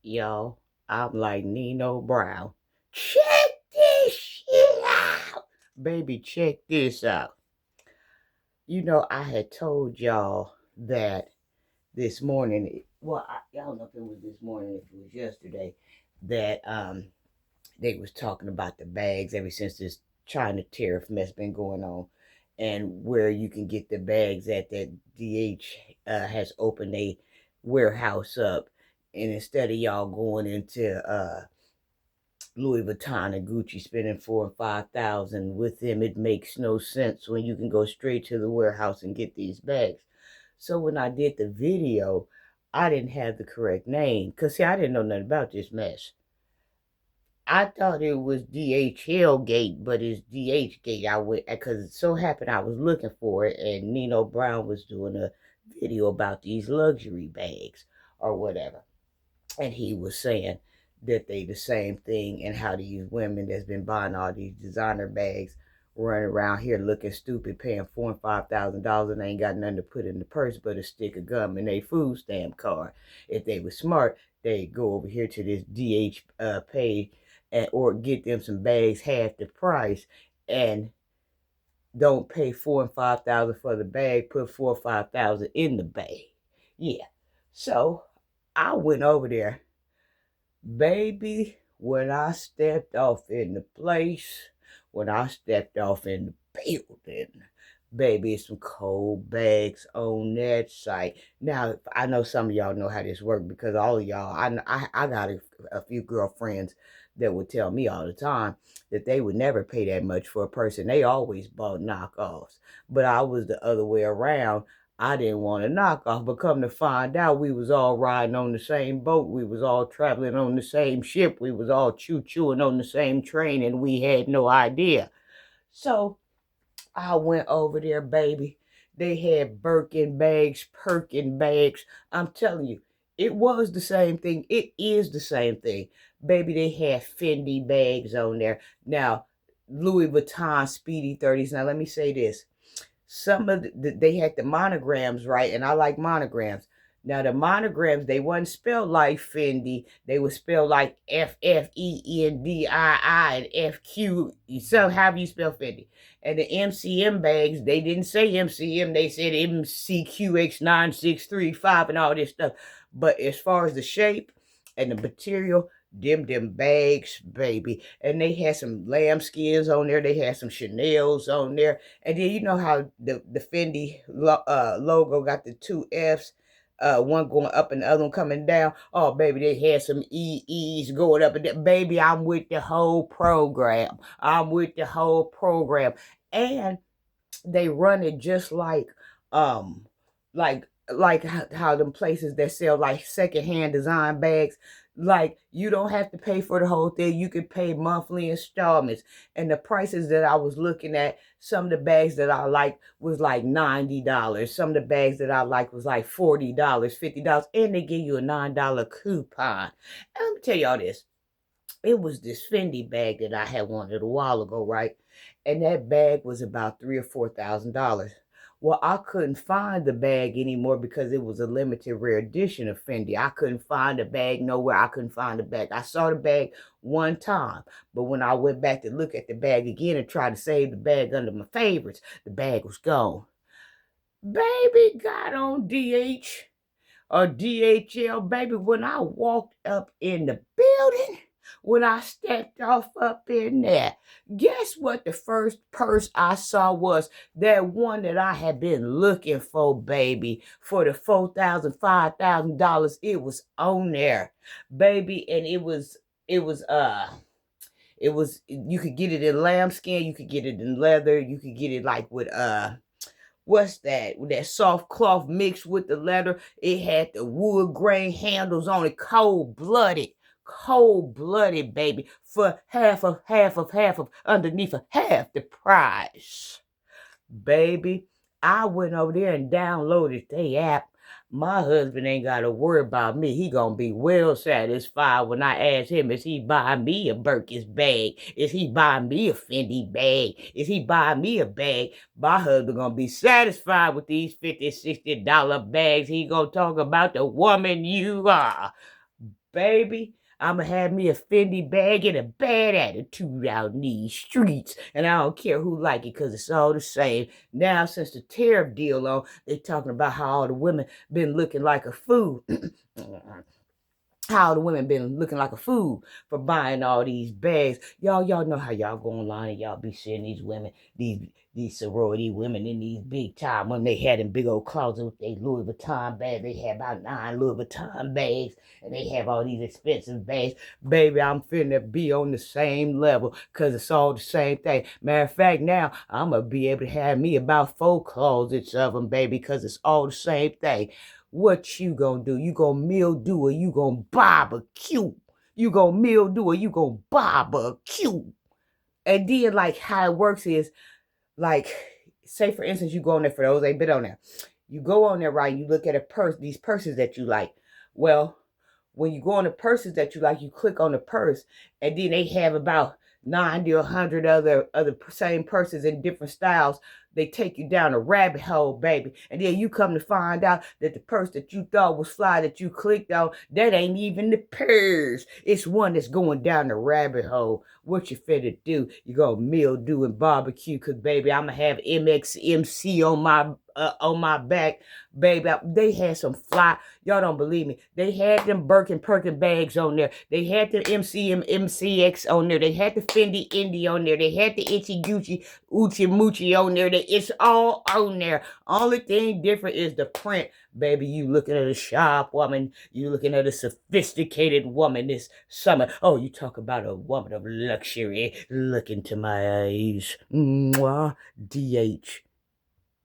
Y'all, I'm like Nino Brown. Check this shit out. Baby, check this out. I had told y'all that this morning, well, I don't know if it was this morning, if it was yesterday, that they was talking about the bags ever since this China tariff mess been going on, and where you can get the bags at that DH has opened a warehouse up, and instead of y'all going into Louis Vuitton and Gucci spending 4 and 5 thousand with them, it makes no sense when you can go straight to the warehouse and get these bags. So when I did the video, I didn't have the correct name because see, I didn't know nothing about this mess. I thought it was DHL Gate, but it's DH Gate. I went because it so happened I was looking for it, and Nino Brown was doing a video about these luxury bags or whatever, and he was saying that they the same thing and how these women that's been buying all these designer bags running around here looking stupid, paying $4 and $5,000 and ain't got nothing to put in the purse but a stick of gum and a food stamp card. If they were smart, they go over here to this DH page or get them some bags half the price and don't pay 4 and 5 thousand for the bag. Put 4 or 5 thousand in the bag. Yeah. So I went over there. Baby, when I stepped off in the place, when I stepped off in the building, baby, it's some cold bags on that site. Now, I know some of y'all know how this works because all of y'all, I got a few girlfriends that would tell me all the time that they would never pay that much for a person. They always bought knockoffs. But I was the other way around. I didn't want a knockoff, but come to find out, we was all riding on the same boat. We was all traveling on the same ship. We was all choo-chooing on the same train, and we had no idea. So I went over there, baby. They had Birkin bags, Perkin bags. I'm telling you, it was the same thing. It is the same thing. Baby, they had Fendi bags on there. Now, Louis Vuitton Speedy 30s. Now, let me say this. Some of they had the monograms, right? And I like monograms. Now the monograms, they wasn't spelled like Fendi. They were spelled like FFENDII and FQ. So how you spell Fendi? And the MCM bags, they didn't say MCM. They said MCQX9635 and all this stuff. But as far as the shape and the material, them bags, baby. And they had some lambskins on there. They had some Chanel's on there. And then you know how the Fendi logo got the two F's, one going up and the other one coming down. Oh, baby, they had some EEs going up and down. Baby, I'm with the whole program. I'm with the whole program. And they run it just um like how them places that sell like secondhand design bags, like you don't have to pay for the whole thing. You can pay monthly installments. And the prices that I was looking at, some of the bags that I like was like $90. Some of the bags that I like was like $40, $50, and they give you a $9 coupon. And let me tell y'all this. It was this Fendi bag that I had wanted a while ago, right? And that bag was about $3 or $4,000. Well, I couldn't find the bag anymore because it was a limited rare edition of Fendi. I couldn't find the bag nowhere. I couldn't find the bag. I saw the bag one time, but when I went back to look at the bag again and try to save the bag under my favorites, the bag was gone. Baby got on DH or DHL, baby, when I walked up in the building, when I stepped off up in there, guess what the first purse I saw was? That one that I had been looking for, baby, for the $4,000, $5,000. It was on there, baby, and it was you could get it in lambskin, you could get it in leather, you could get it like with what's that? With that soft cloth mixed with the leather. It had the wood grain handles on it, cold blooded, baby, for half of underneath of half the price. Baby, I went over there and downloaded the app. My husband ain't got to worry about me. He gonna be well satisfied when I ask him, is he buying me a Birkins bag? Is he buying me a Fendi bag? Is he buying me a bag? My husband gonna be satisfied with these $50, $60 bags. He gonna talk about the woman you are. Baby, I'ma have me a Fendi bag and a bad attitude out in these streets. And I don't care who like it, because it's all the same. Now, since the tariff deal on, they talking about how all the women been looking like a fool. How the women been looking like a fool for buying all these bags. Y'all know how y'all go online and y'all be seeing these women, these sorority women in these big time when they had them big old closets with their Louis Vuitton bags. They had about 9 Louis Vuitton bags, and they have all these expensive bags. Baby, I'm finna be on the same level, because it's all the same thing. Matter of fact, now I'm gonna be able to have me about 4 closets of them, baby, because it's all the same thing. What you gonna do? You gonna mildew or you gonna barbecue? You gonna mildew or you gonna barbecue? And then, like, how it works is, like, say for instance, you go on there, for those ain't been on there. You go on there, right? You look at a purse, these purses that you like. Well, when you go on the purses that you like, you click on the purse, and then they have about 90 or 100 other same purses in different styles. They take you down a rabbit hole, baby. And then you come to find out that the purse that you thought was fly, that you clicked on, that ain't even the purse. It's one that's going down the rabbit hole. What you finna do? You gonna mildew and barbecue, because, baby, I'ma have MXMC on my back, baby. They had some fly. Y'all don't believe me. They had them Birkin Perkin bags on there. They had the MCM MCX on there. They had the Fendi Indie on there. They had the Itchy Gucci Uchi Moochie on there. It's all on there. Only thing different is the print, baby. You looking at a sharp woman. You looking at a sophisticated woman this summer. Oh, you talk about a woman of luxury. Look into my eyes. Mwah. DH.